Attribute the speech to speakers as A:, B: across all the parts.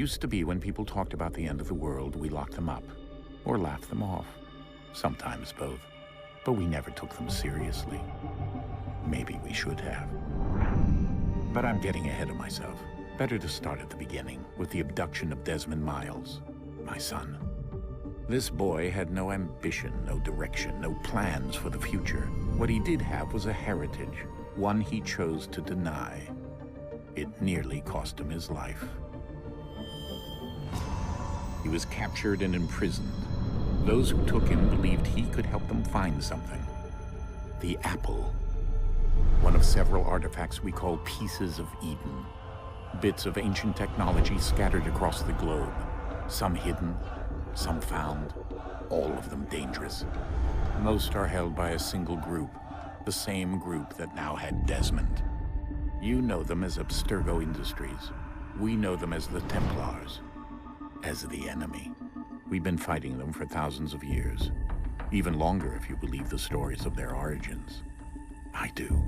A: Used to be when people talked about the end of the world, we locked them up, or laughed them off. Sometimes both. But we never took them seriously. Maybe we should have. But I'm getting ahead of myself. Better to start at the beginning, with the abduction of Desmond Miles, my son. This boy had no ambition, no direction, no plans for the future. What he did have was a heritage, one he chose to deny. It nearly cost him his life. He was captured and imprisoned. Those who took him believed he could help them find something. The apple. One of several artifacts we call pieces of Eden. Bits of ancient technology scattered across the globe. Some hidden, some found, all of them dangerous. Most are held by a single group, the same group that now had Desmond. You know them as Abstergo Industries. We know them as the Templars, as the enemy. We've been fighting them for thousands of years, even longer if you believe the stories of their origins. I do.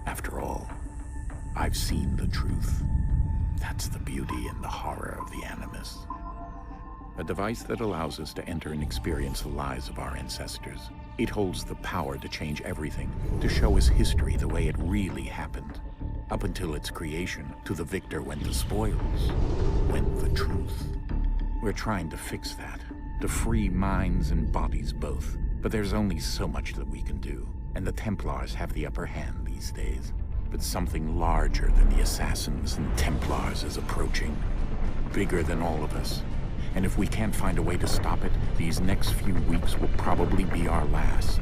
A: After all, I've seen the truth. That's the beauty and the horror of the Animus. A device that allows us to enter and experience the lives of our ancestors. It holds the power to change everything, to show us history the way it really happened. Up until its creation, to the victor went the spoils, went the truth. We're trying to fix that, to free minds and bodies both. But there's only so much that we can do, and the Templars have the upper hand these days. But something larger than the Assassins and Templars is approaching, bigger than all of us. And if we can't find a way to stop it, these next few weeks will probably be our last.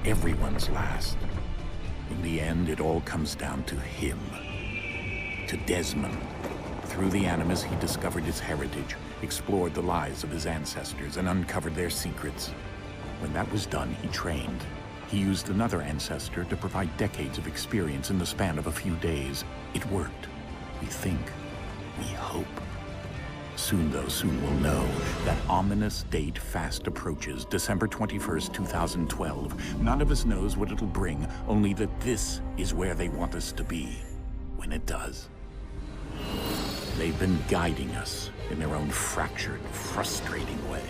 A: Everyone's last. In the end, it all comes down to him. To Desmond. Through the Animus, he discovered his heritage, explored the lives of his ancestors, and uncovered their secrets. When that was done, he trained. He used another ancestor to provide decades of experience in the span of a few days. It worked. We think. We hope. Soon, though, soon we'll know. That ominous date fast approaches, December 21st, 2012. None of us knows what it'll bring, only that this is where they want us to be, when it does. They've been guiding us in their own fractured, frustrating way.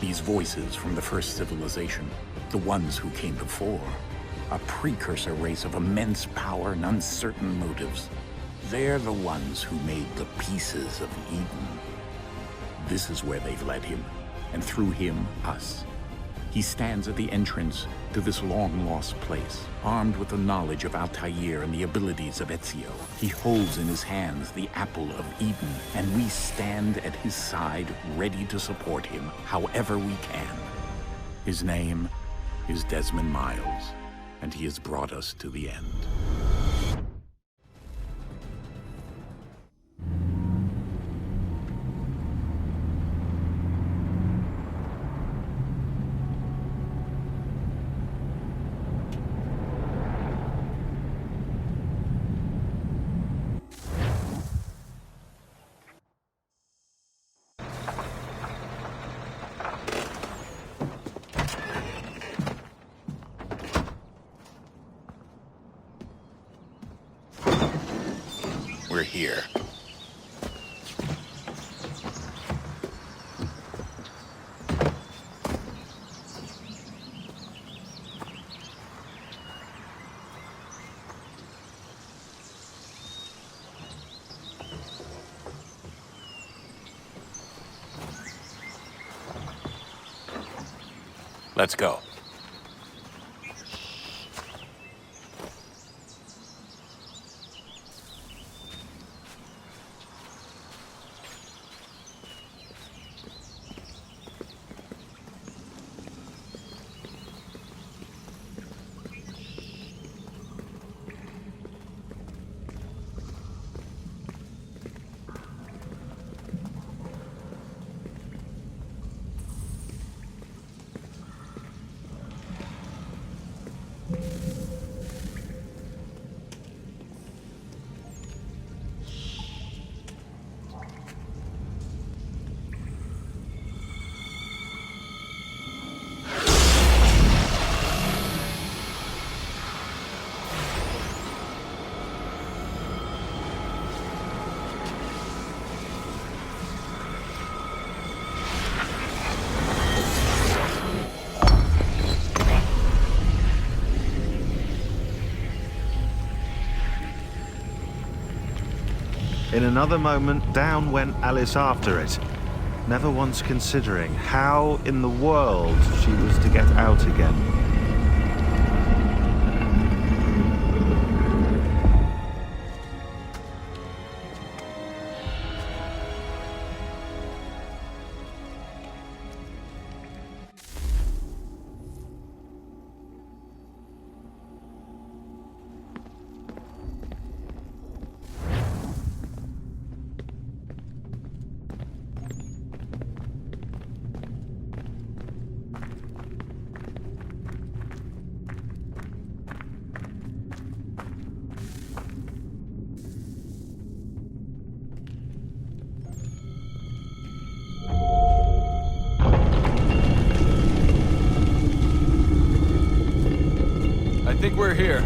A: These voices from the first civilization, the ones who came before, a precursor race of immense power and uncertain motives. They're the ones who made the pieces of Eden. This is where they've led him, and through him, us. He stands at the entrance to this long-lost place, armed with the knowledge of Altair and the abilities of Ezio. He holds in his hands the apple of Eden, and we stand at his side, ready to support him however we can. His name is Desmond Miles, and he has brought us to the end. We're here. Let's go.
B: In another moment, down went Alice after it, never once considering how in the world she was to get out again.
C: I think we're here.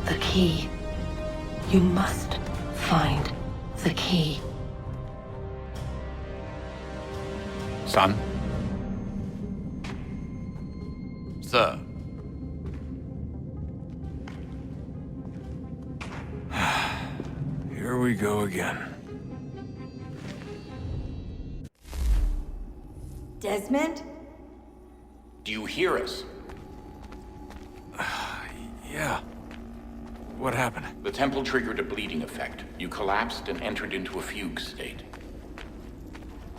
D: The key. You must find the key.
A: Son?
C: Sir. Here we go again.
E: Desmond?
A: Do you hear us?
C: Yeah. What happened?
A: The temple triggered a bleeding effect. You collapsed and entered into a fugue state.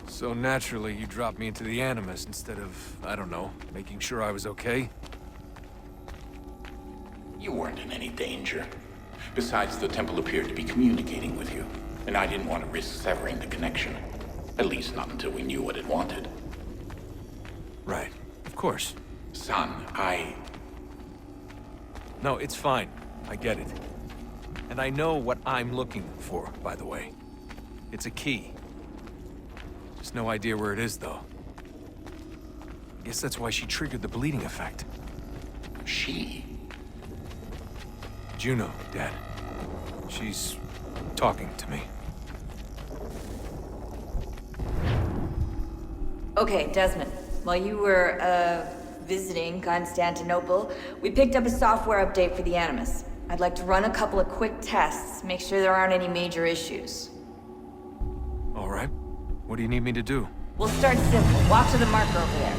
C: So naturally, you dropped me into the Animus instead of, I don't know, making sure I was okay?
A: You weren't in any danger. Besides, the temple appeared to be communicating with you, and I didn't want to risk severing the connection. At least not until we knew what it wanted.
C: Right. Of course.
A: Son,
C: No, it's fine. I get it. And I know what I'm looking for, by the way. It's a key. Just no idea where it is, though. I guess that's why she triggered the bleeding effect.
A: She?
C: Juno, Dad. She's talking to me.
E: Okay, Desmond. While you were, visiting Constantinople, we picked up a software update for the Animus. I'd like to run a couple of quick tests, make sure there aren't any major issues.
C: All right. What do you need me to do?
E: We'll start simple. Walk to the marker over there.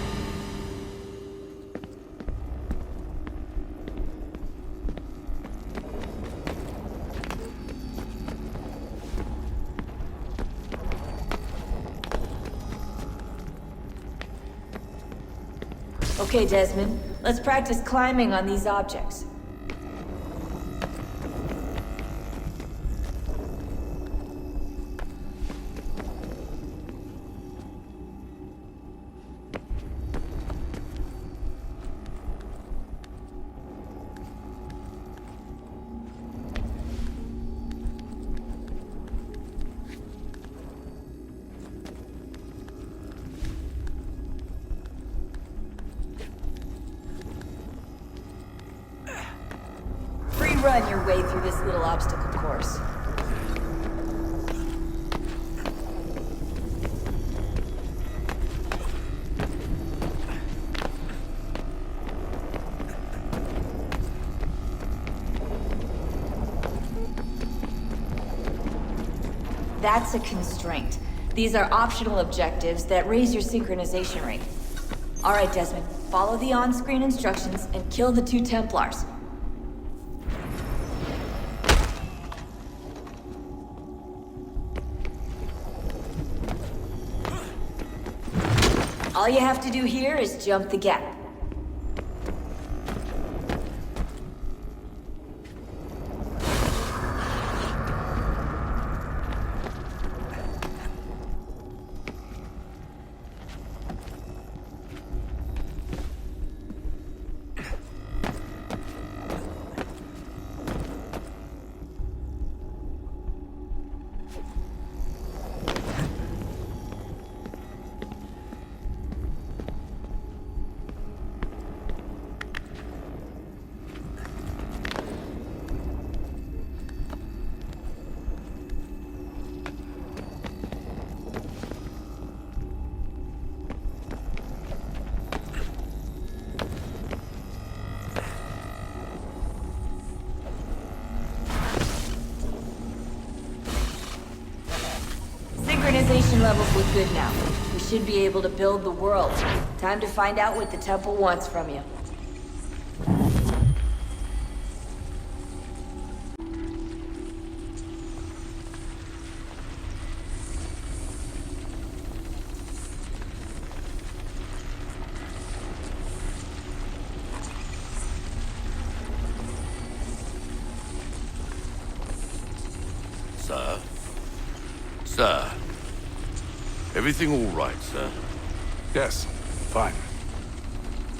E: Okay, Desmond. Let's practice climbing on these objects. run your way through this little obstacle course. That's a constraint. These are optional objectives that raise your synchronization rate. All right, Desmond, follow the on-screen instructions and kill the 2 Templars. All you have to do here is jump the gap. Synchronization levels look good now. We should be able to build the world. Time to find out what the temple wants from you.
F: Sir? Sir? Everything all right, sir?
C: Yes, fine.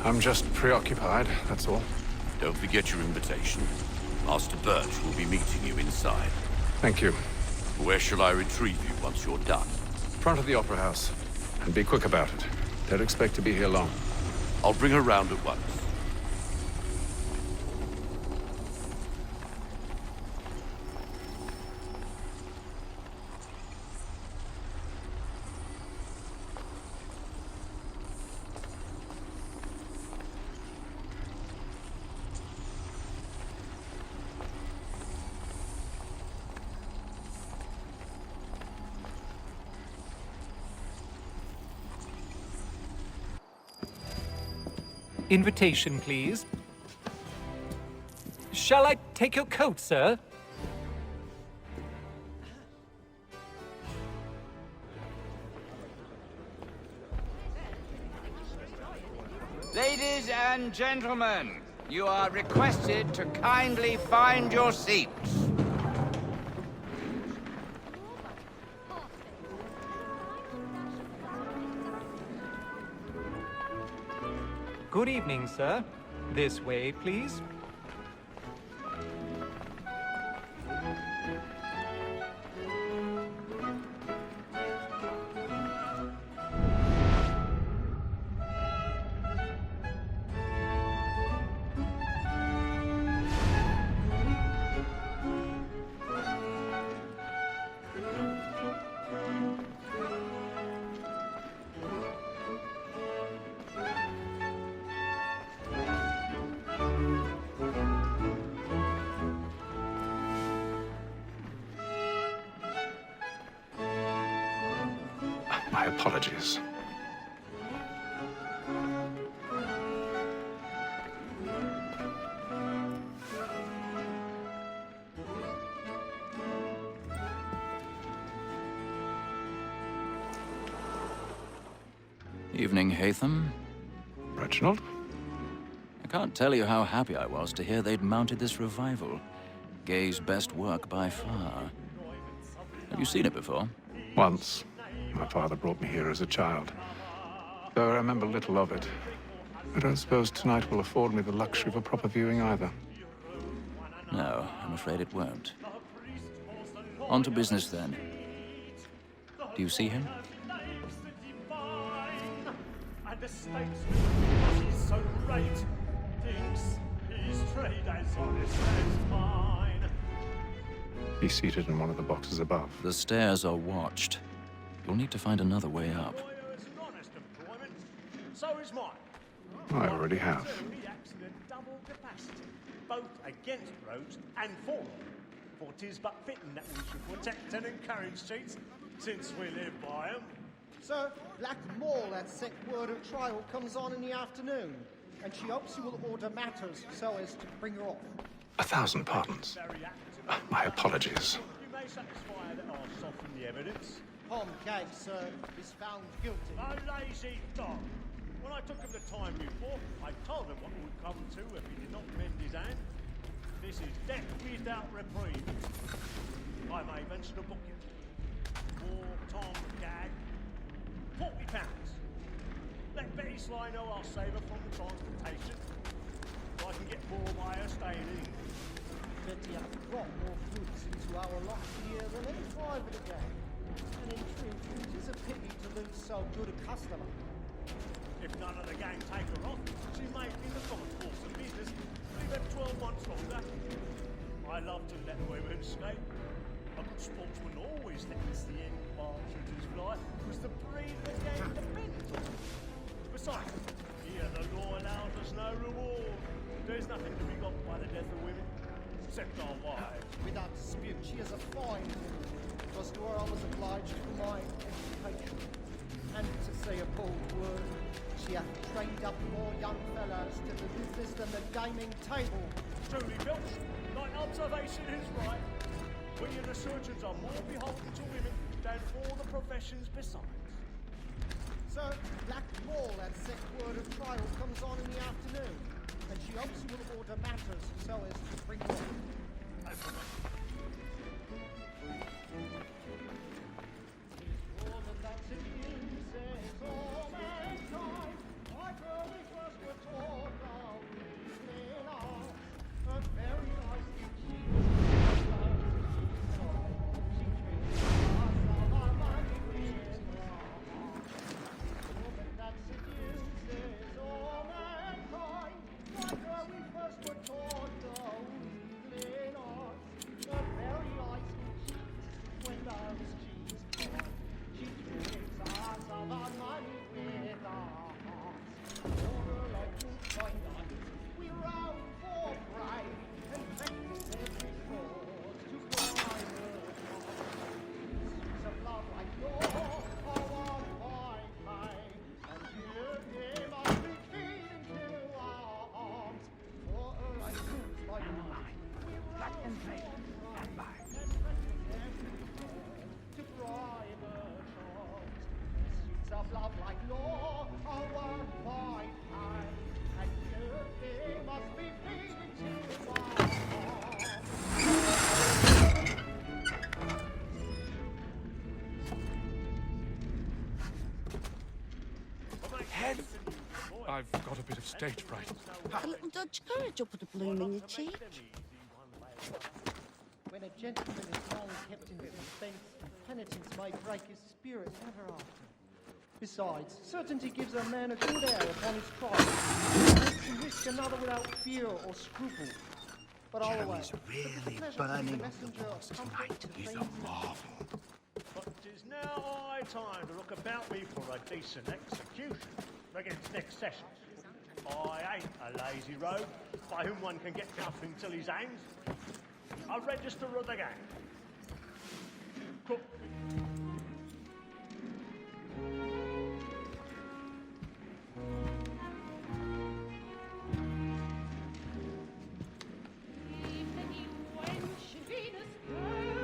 C: I'm just preoccupied, that's all.
F: Don't forget your invitation. Master Birch will be meeting you inside.
C: Thank you.
F: Where shall I retrieve you once you're done?
C: Front of the Opera House. And be quick about it. Don't expect to be here long.
F: I'll bring her round at once.
G: Invitation, please. Shall I take your coat, sir?
H: Ladies and gentlemen, you are requested to kindly find your seats.
G: Good evening, sir. This way, please.
C: My apologies.
I: Evening, Haytham.
C: Reginald?
I: I can't tell you how happy I was to hear they'd mounted this revival. Gay's best work by far. Have you seen it before?
C: Once. My father brought me here as a child. Though I remember little of it. I don't suppose tonight will afford me the luxury of a proper viewing either.
I: No, I'm afraid it won't. On to business then. Do you see him?
J: And the stakes he's so great, thinks he's Be seated in one of the boxes above.
I: The stairs are watched. You'll need to find another way up.
K: So is mine.
J: I already have.
K: He acts in a double capacity, both against rogues and for them. For 'tis but fitting that we should protect and encourage cheats, since we live by 'em.
L: Sir, Black Maul had sent word of trial comes on in the afternoon, and she hopes you will order matters so as to bring her off.
J: 1,000 pardons. My apologies.
K: You may satisfy that I'll soften the evidence.
L: Tom Gag, sir, is found guilty.
K: A lazy dog. When I took him the time before, I told him what would come to if he did not mend his hand. This is death without reprieve. I may mention a book yet. For Tom Gag, £40. Let Betty Sly know I'll save her from the transportation. I can get more by her staying in.
L: Betty hath brought more fruits into our lot here than any private again. And in truth, it is a pity to lose so good a customer.
K: If none of the gang take her off, she may in the common course of business leave her 12 months longer. I love to let women escape. A good sportsman always lets the end partridges fly, because the breed of the game depends on it. Besides, here the law allows us no reward. There's nothing to be got by the death of women, except our wives.
L: Without dispute, she is a fine woman, because to her I was obliged to my education. And to say a bold word, she hath trained up more young fellows to the business than the gaming table.
K: Truly, Bilch, thine observation is right. We and the surgeons are more beholden to women than all the professions besides.
L: Sir, Black Maul had sent word of trial comes on in the afternoon, and she hopes you will order matters so as to bring her off.
C: I've got a bit of stage fright.
M: A little dodge courage will put a bloom in your cheek.
L: When a gentleman is long kept in suspense, penitence may break his spirit ever after. Besides, certainty gives a man a good air upon his trial. He makes him risk another without fear or scruple. But I'll away.
N: Really burning up the walls tonight. He's a marvel.
K: But it is now high time to look about me for a decent execution against next session. I ain't a lazy rogue by whom one can get nothing till he's hanged. A register of the gang. Cook.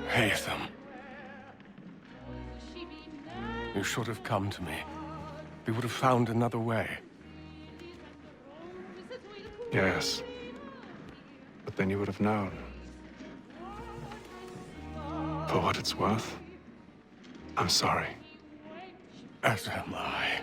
O: Haytham. You should have come to me. We would have found another way.
J: Yes. But then you would have known. For what it's worth, I'm sorry.
O: As am I.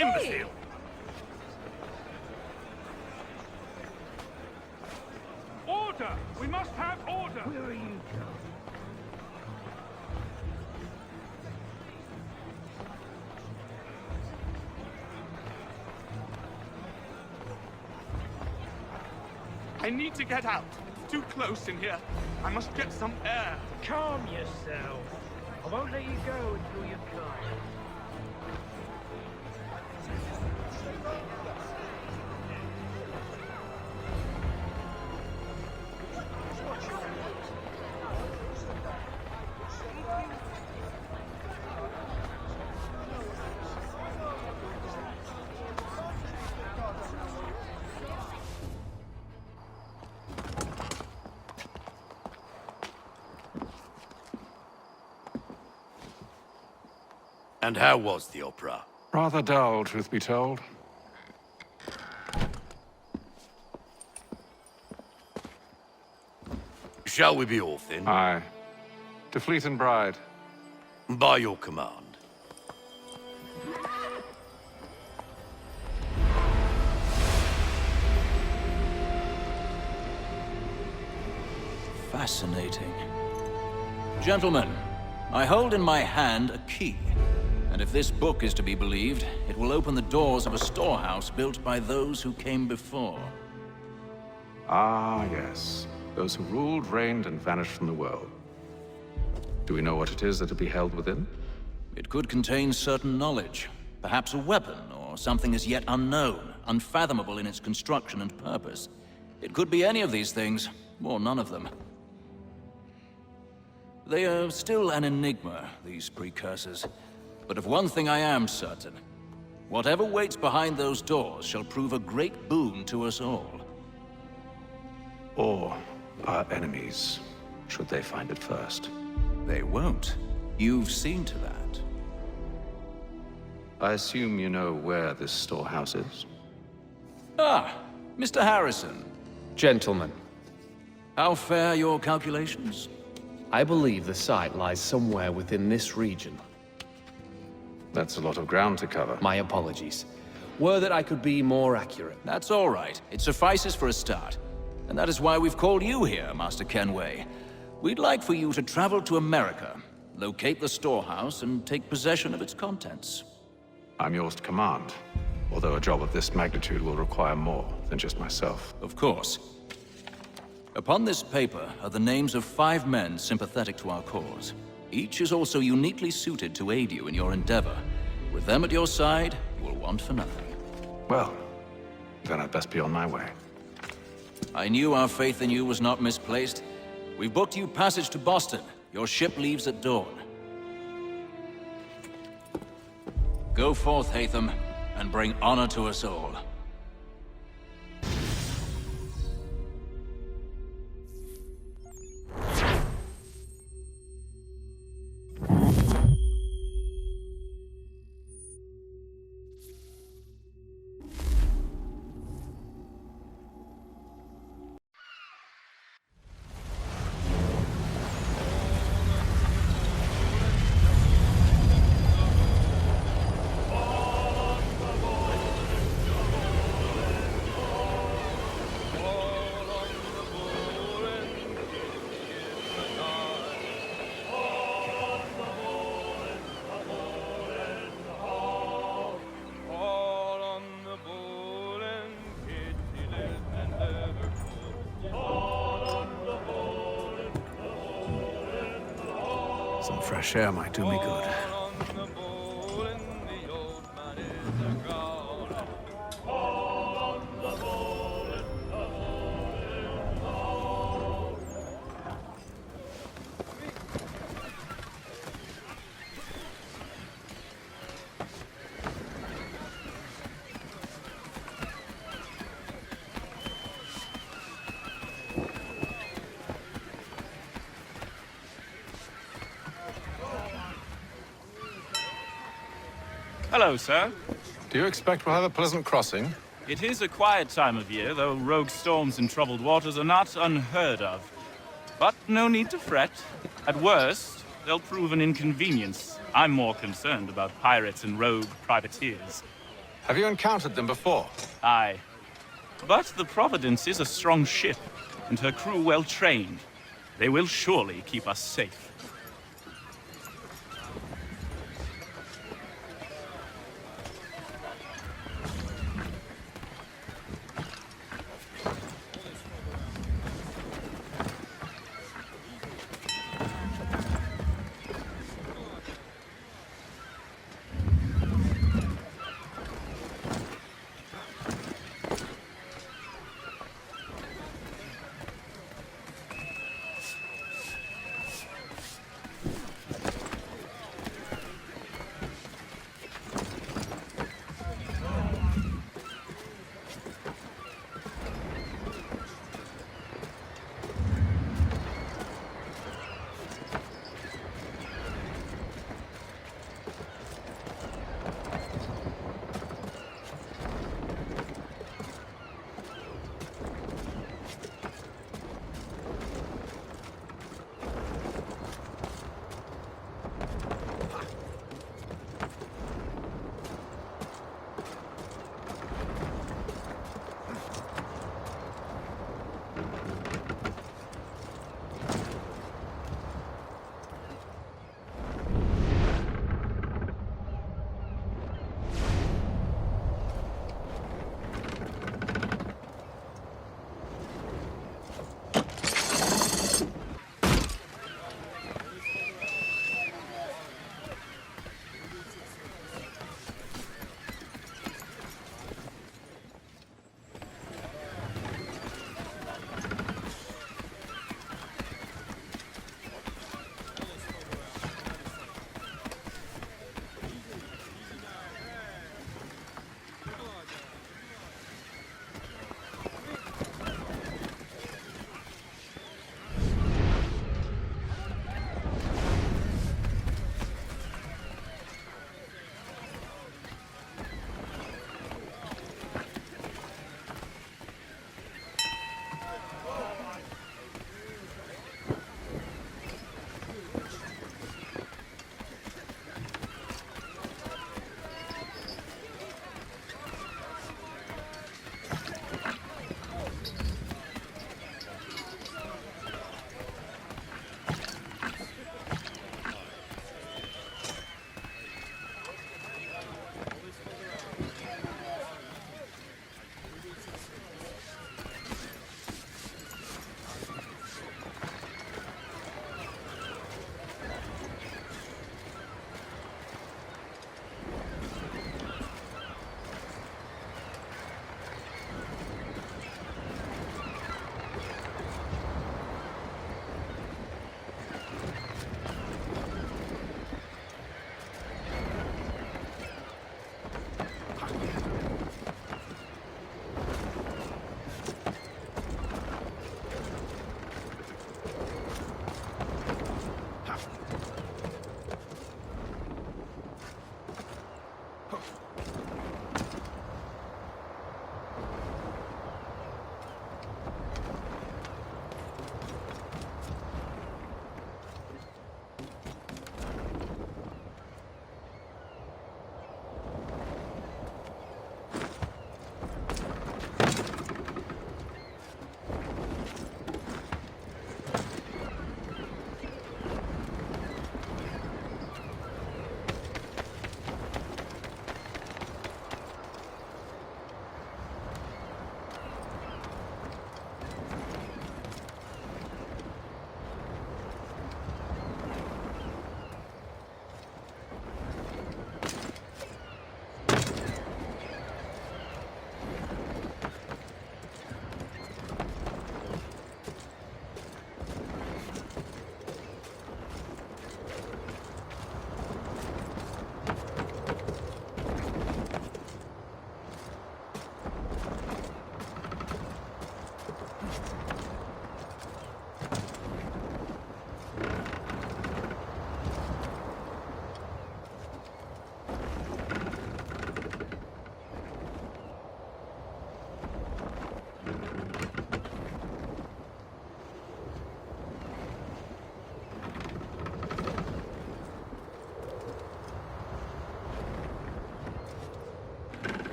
P: imbecile!
K: Order! We must have order!
N: Where are you, Joe?
P: I need to get out. It's too close in here. I must get some air.
N: Calm yourself. I won't let you go until you've tried.
F: And how was the opera?
J: Rather dull, truth be told.
F: Shall we be off then?
J: Aye. To Fleet and Bride.
F: By your command.
I: Fascinating. Gentlemen, I hold in my hand a key. And if this book is to be believed, it will open the doors of a storehouse built by those who came before.
J: Ah, yes. Those who ruled, reigned, and vanished from the world. Do we know what it is that will be held within?
I: It could contain certain knowledge. Perhaps a weapon, or something as yet unknown, unfathomable in its construction and purpose. It could be any of these things, or none of them. They are still an enigma, these precursors. But of one thing I am certain. Whatever waits behind those doors shall prove a great boon to us all.
J: Or our enemies, should they find it first.
I: They won't. You've seen to that.
J: I assume you know where this storehouse is?
I: Ah, Mr. Harrison.
Q: Gentlemen,
I: How fare your calculations?
Q: I believe the site lies somewhere within this region.
J: That's a lot of ground to cover.
Q: My apologies. Were that I could be more accurate.
I: That's all right. It suffices for a start. And that is why we've called you here, Master Kenway. We'd like for you to travel to America, locate the storehouse, and take possession of its contents.
J: I'm yours to command, although a job of this magnitude will require more than just myself.
I: Of course. Upon this paper are the names of 5 men sympathetic to our cause. Each is also uniquely suited to aid you in your endeavor. With them at your side, you will want for nothing.
J: Well, then I'd best be on my way.
I: I knew our faith in you was not misplaced. We've booked you passage to Boston. Your ship leaves at dawn. Go forth, Hatham, and bring honor to us all.
J: Some fresh air might do me good.
R: Hello, sir.
J: Do you expect we'll have a pleasant crossing?
R: It is a quiet time of year, though rogue storms and troubled waters are not unheard of. But no need to fret. At worst, they'll prove an inconvenience. I'm more concerned about pirates and rogue privateers.
C: Have you encountered them before?
R: Aye. But the Providence is a strong ship, and her crew well trained. They will surely keep us safe.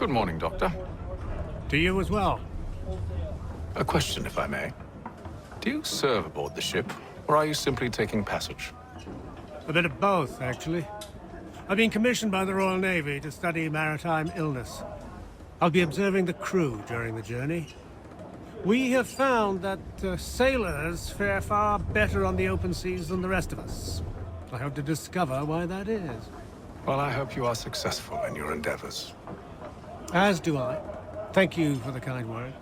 J: Good morning, Doctor.
O: To you as well.
J: A question, if I may. Do you serve aboard the ship, or are you simply taking passage?
O: A bit of both, actually. I've been commissioned by the Royal Navy to study maritime illness. I'll be observing the crew during the journey. We have found that sailors fare far better on the open seas than the rest of us. I hope to discover why that is.
J: Well, I hope you are successful in your endeavors.
O: As do I. Thank you for the kind words.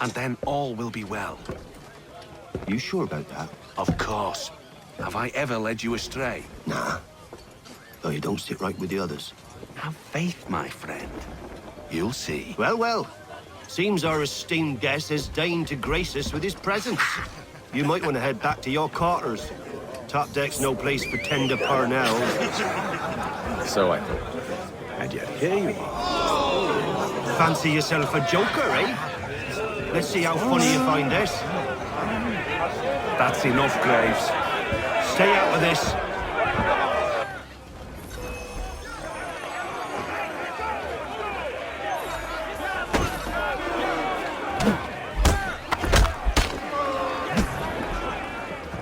F: And then all will be well.
S: You sure about that?
F: Of course. Have I ever led you astray?
S: Nah. Though you don't sit right with the others.
F: Have faith, my friend. You'll see.
S: Well, well. Seems our esteemed guest has deigned to grace us with his presence. You might want to head back to your quarters. Top deck's no place for tender Parnell.
J: So I thought. And yet here you are.
S: Fancy yourself a joker, eh? Let's see how funny you find this.
F: That's enough, Graves.
S: Stay out of this.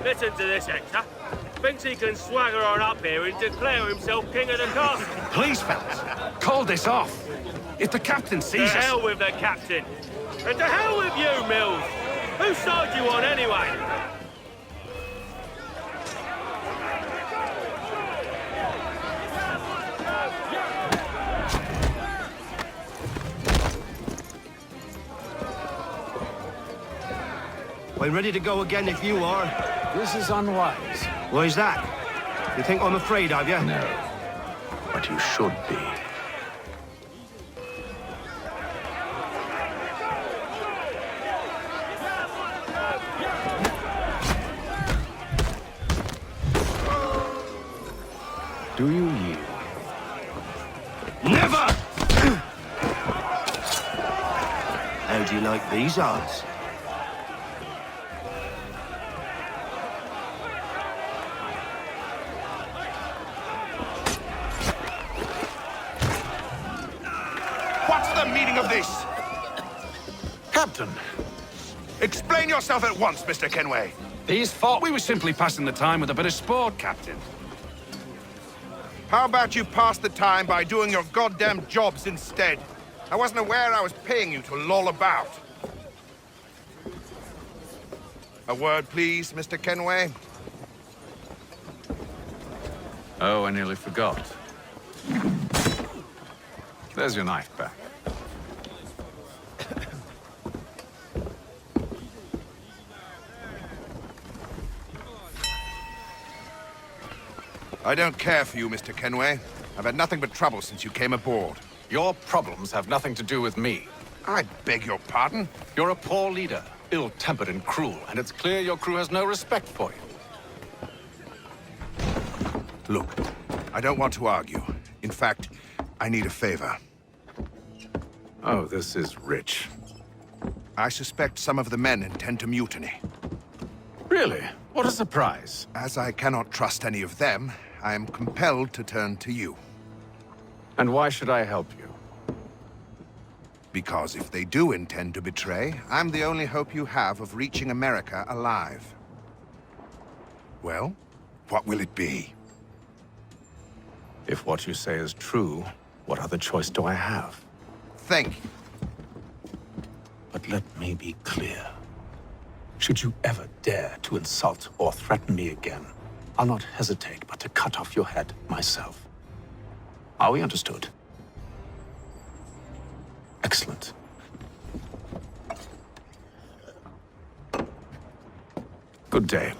N: Listen to this, Hector. Thinks he can swagger on up here and declare himself king of the castle.
F: Please, fellas, call this off. If the captain sees us...
N: To hell with the captain. And to hell with you, Mills! Whose side you on, anyway?
S: I'm ready to go again if you are.
J: This is unwise.
S: Why's that? You think I'm afraid of you?
J: No. But you should be. Do you yield?
S: Never! How do you like these odds?
F: What's the meaning of this?
T: Captain, explain yourself at once, Mr. Kenway. These thought we were simply passing the time with a bit of sport, Captain.
U: How about you pass the time by doing your goddamn jobs instead? I wasn't aware I was paying you to loll about. A word, please, Mr. Kenway.
J: Oh, I nearly forgot. There's your knife back.
U: I don't care for you, Mr. Kenway. I've had nothing but trouble since you came aboard.
J: Your problems have nothing to do with me.
U: I beg your pardon?
J: You're a poor leader, ill-tempered and cruel, and it's clear your crew has no respect for you.
U: Look, I don't want to argue. In fact, I need a favor.
J: Oh, this is rich.
U: I suspect some of the men intend to mutiny.
J: Really? What a surprise.
U: As I cannot trust any of them, I am compelled to turn to you.
J: And why should I help you?
U: Because if they do intend to betray, I'm the only hope you have of reaching America alive. Well, what will it be?
J: If what you say is true, what other choice do I have?
U: Thank you.
T: But let me be clear. Should you ever dare to insult or threaten me again, I'll not hesitate but to cut off your head myself. Are we understood? Excellent. Good day.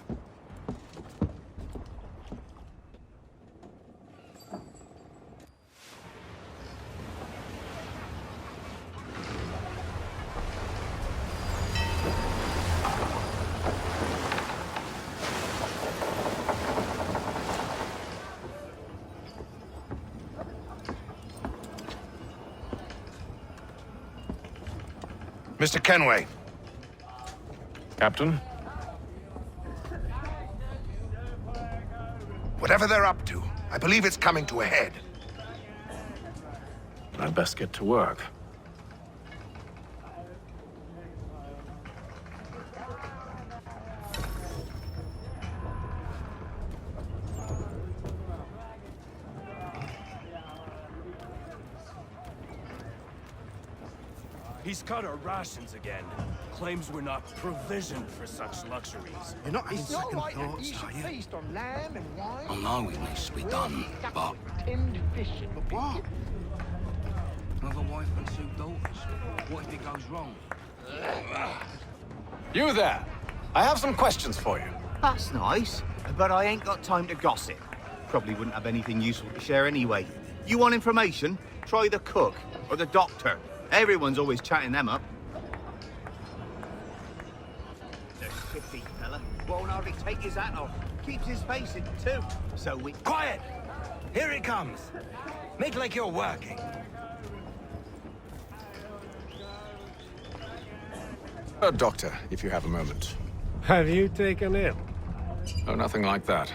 U: Mr. Kenway.
J: Captain?
U: Whatever they're up to, I believe it's coming to a head.
J: I'd best get to work.
N: He's cut our rations again. Claims we're not provisioned for such luxuries.
U: You're not
N: having
U: second
N: right that
U: thoughts,
N: you should
U: are you?
N: feast on lamb and wine.
F: I know it needs to be done, but
N: Tinned fish and what?
F: another wife and 2 daughters. What if it goes wrong?
J: You there! I have some questions for you.
V: That's nice, but I ain't got time to gossip. Probably wouldn't have anything useful to share anyway. You want information? Try the cook or the doctor. Everyone's always chatting them up. The shifty fella won't hardly take his hat off. Keeps his face in too. So we...
N: Quiet! Here it comes. Make like you're working.
J: Doctor, if you have a moment.
O: Have you taken ill?
J: Oh, nothing like that.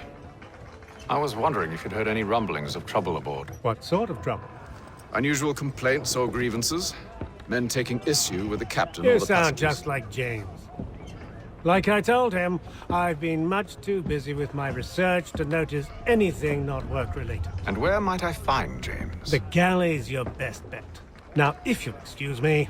J: I was wondering if you'd heard any rumblings of trouble aboard.
O: What sort of trouble?
J: Unusual complaints or grievances? Men taking issue with the captain
O: You
J: or the
O: sound
J: passengers?
O: just like James. Like I told him, I've been much too busy with my research to notice anything not work-related.
J: And where might I find James?
O: The galley's your best bet. Now, if you'll excuse me...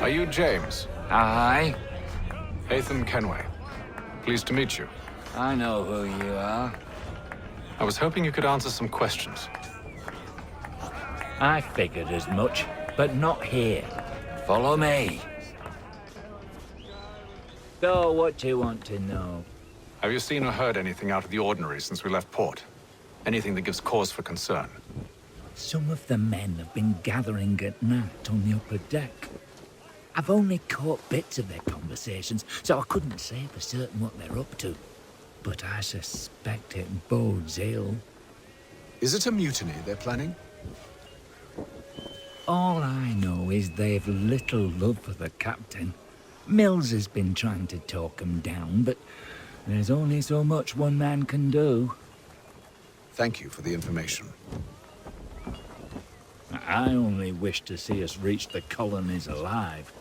J: Are you James?
W: Aye.
J: Ethan Kenway. Pleased to meet you.
W: I know who you are.
J: I was hoping you could answer some questions.
W: I figured as much, but not here. Follow me. So, what do you want to know?
J: Have you seen or heard anything out of the ordinary since we left port? Anything that gives cause for concern?
W: Some of the men have been gathering at night on the upper deck. I've only caught bits of their conversations, so I couldn't say for certain what they're up to. But I suspect it bodes ill.
J: Is it a mutiny they're planning?
W: All I know is they've little love for the captain. Mills has been trying to talk 'em down, but there's only so much one man can do.
J: Thank you for the information.
W: I only wish to see us reach the colonies alive.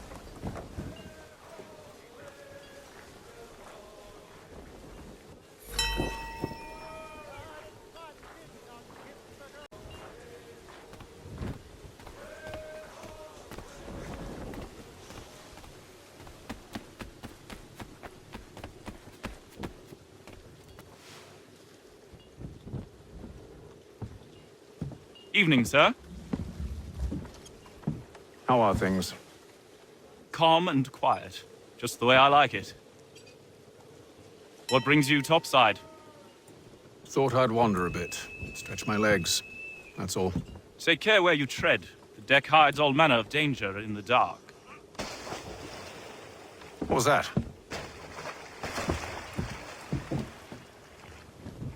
R: Evening, sir.
J: How are things?
R: Calm and quiet. Just the way I like it. What brings you topside?
J: Thought I'd wander a bit. Stretch my legs. That's all.
R: Take care where you tread. The deck hides all manner of danger in the dark.
J: What was that?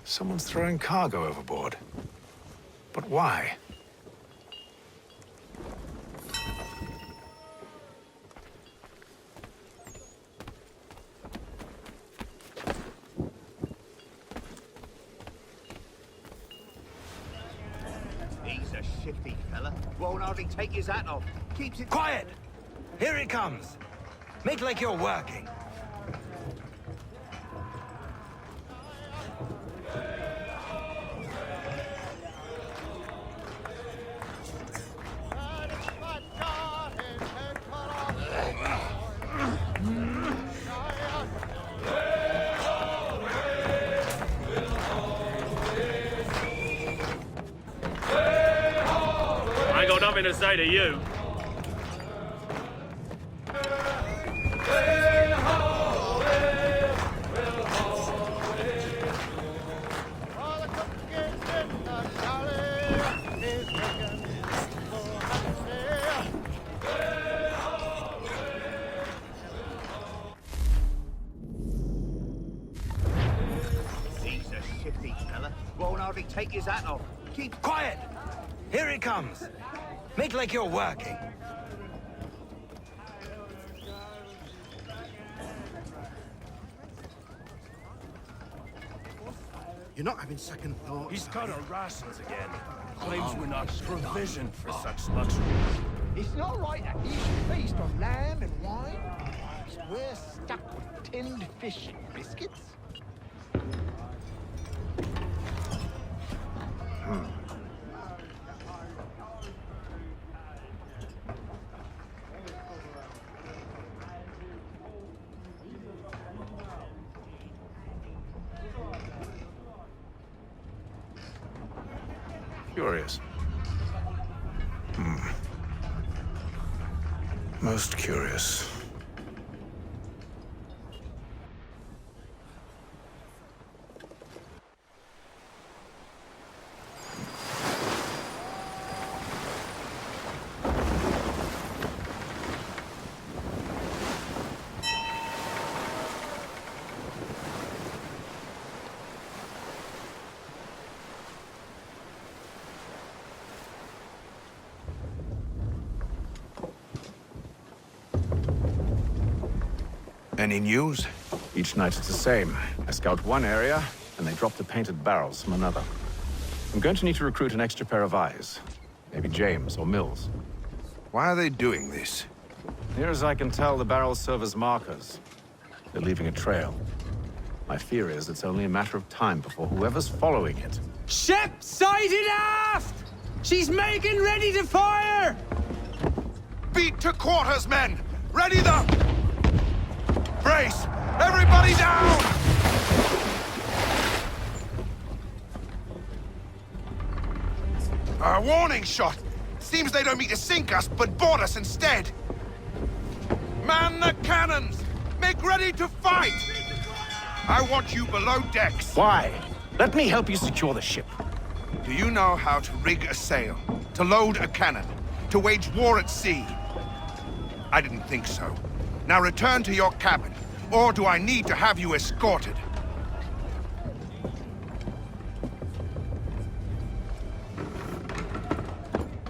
J: Someone's throwing cargo overboard. But why?
V: He's a shifty fella. Won't hardly take his hat off. Keeps it
A: quiet. Here it comes. Make like you're working.
N: I ain't got nothing to say to you.
V: He's a shifty fella. Won't hardly take his hat off. Keep
A: quiet. Here it comes. Make like you're working.
K: You're not having second thoughts.
F: He's cut our rations again. Claims we're not provisioned for such luxury.
L: It's not right that you should feast on lamb and wine. We're stuck with tinned fish and biscuits.
J: Curious. Most curious. Any news? Each night it's the same. I scout one area, and they drop the painted barrels from another. I'm going to need to recruit an extra pair of eyes. Maybe James or Mills.
U: Why are they doing this?
J: Near as I can tell, the barrels serve as markers. They're leaving a trail. My fear is it's only a matter of time before whoever's following it.
A: Ship sighted aft! She's making ready to fire!
U: Beat to quarters, men! Ready the... Brace! Everybody down! A warning shot! Seems they don't mean to sink us, but board us instead! Man the cannons! Make ready to fight! I want you below decks.
T: Why? Let me help you secure the ship.
U: Do you know how to rig a sail? To load a cannon? To wage war at sea? I didn't think so. Now return to your cabin, or do I need to have you escorted?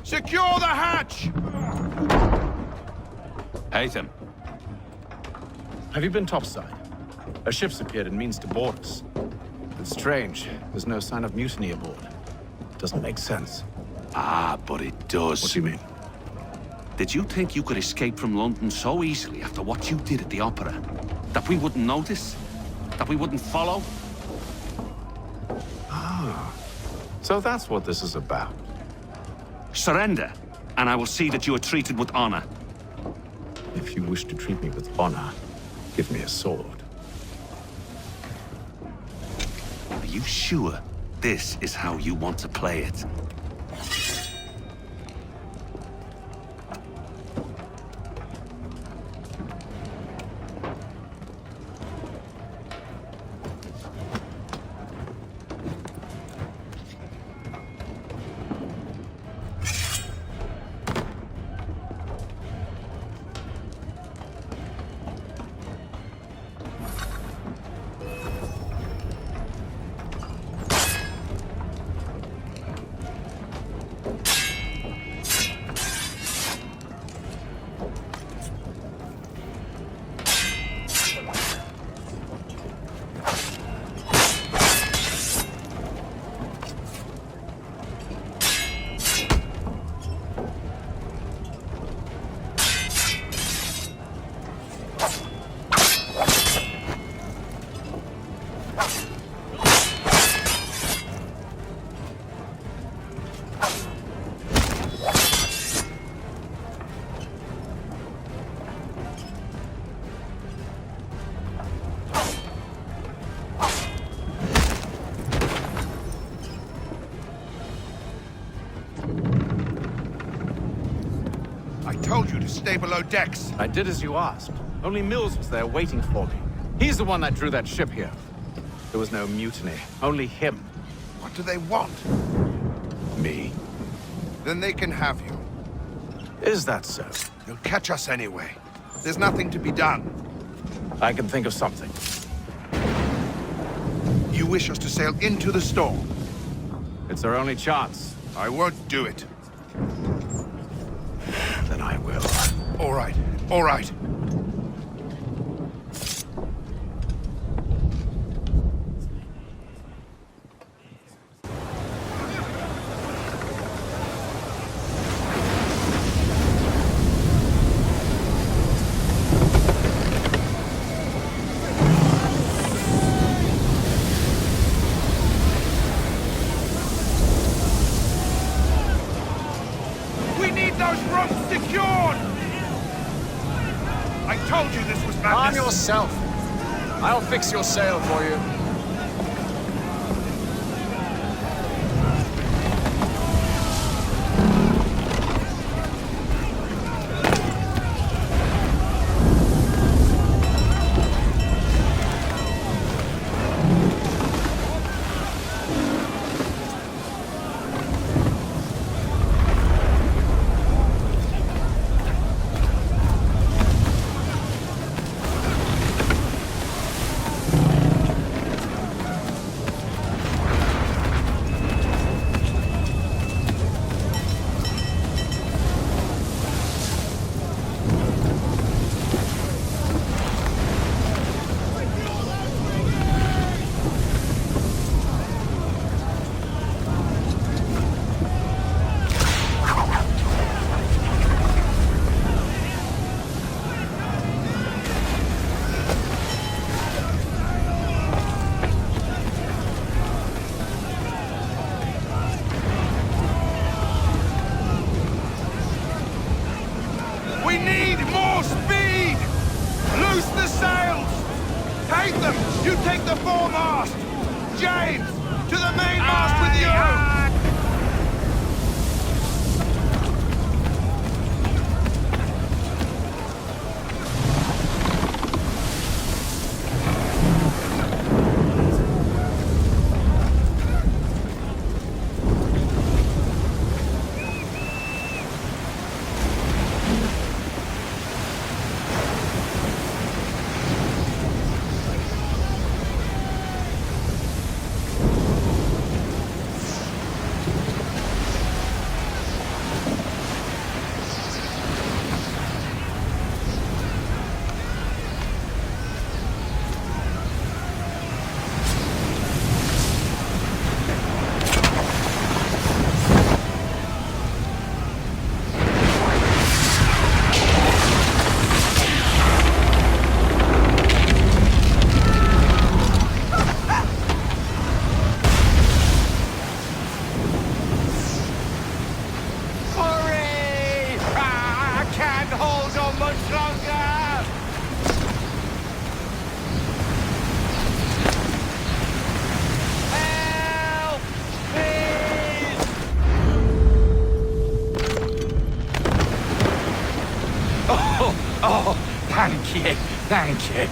U: Secure the hatch!
R: Haytham.
J: Have you been topside? A ship's appeared and means to board us. It's strange. There's no sign of mutiny aboard. Doesn't make sense.
F: Ah, but it does.
J: What do you mean?
F: Did you think you could escape from London so easily after what you did at the opera? That we wouldn't notice? That we wouldn't follow?
J: Ah, so that's what this is about.
F: Surrender, and I will see that you are treated with honor.
J: If you wish to treat me with honor, give me a sword.
F: Are you sure this is how you want to play it?
U: I told you to stay below decks.
J: I did as you asked. Only Mills was there waiting for me. He's the one that drew that ship here. There was no mutiny, only him.
U: What do they want?
J: Me.
U: Then they can have you.
J: Is that so?
U: They'll catch us anyway. There's nothing to be done.
J: I can think of something.
U: You wish us to sail into the storm?
J: It's our only chance.
U: I won't do it.
J: Then I will.
U: All right, all right.
J: Arm yourself. I'll fix your sail for you.
R: Thank you, thank you.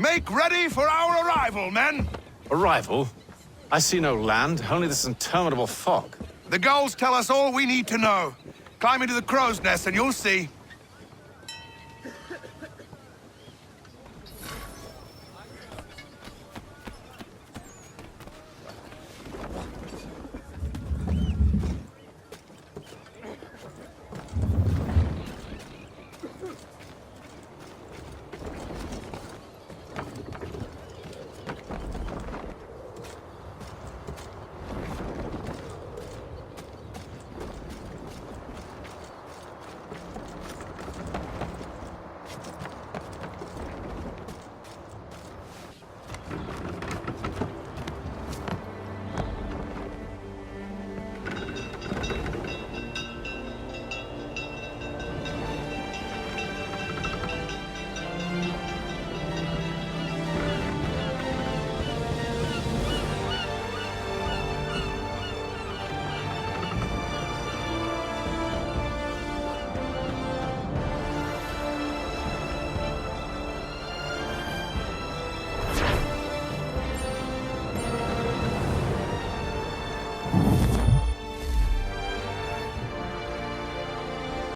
U: Make ready for our arrival, men!
J: Arrival? I see no land, only this interminable fog.
U: The gulls tell us all we need to know. Climb into the crow's nest and you'll see.